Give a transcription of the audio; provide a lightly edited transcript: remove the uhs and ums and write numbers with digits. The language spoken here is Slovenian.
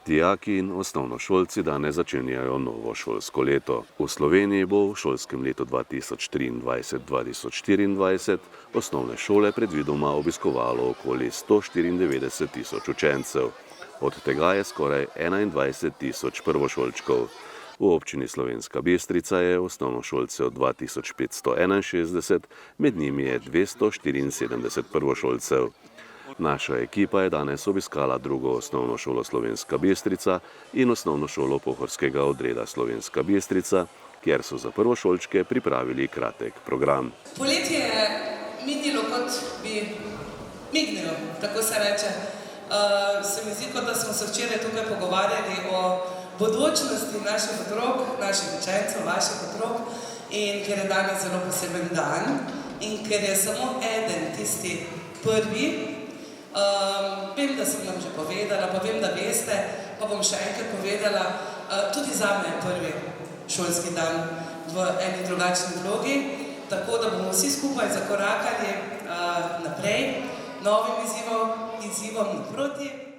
Dijaki in osnovnošolci danes začenjajo novo šolsko leto. V Sloveniji bo v šolskem letu 2023-2024 osnovne šole predvidoma obiskovalo okoli 194 tisoč učencev. Od tega je skoraj 21 tisoč prvošolčkov. V občini Slovenska Bistrica je osnovnošolcev 2561, med njimi je 274 prvošolcev. Naša ekipa je danes obiskala drugo osnovno šolo Slovenska Bistrica in osnovno šolo pohorskega odreda Slovenska Bistrica, kjer so za prvošolčke pripravili kratek program. Poletje je minilo, kot bi mignilo, tako se reče. Se mi zdi, kot da smo se včeraj tukaj pogovarjali o bodočnosti naših otrok, naših učencev, vaših otrok, in ker je danes zelo poseben dan in ker je samo eden tisti prvi. Vem, da sem nam že povedala, pa vem, da veste, pa bom še enkrat povedala, tudi zame je prvi šolski dan v eni drugačni vlogi, tako da bomo vsi skupaj zakorakali naprej, novim izzivom naproti.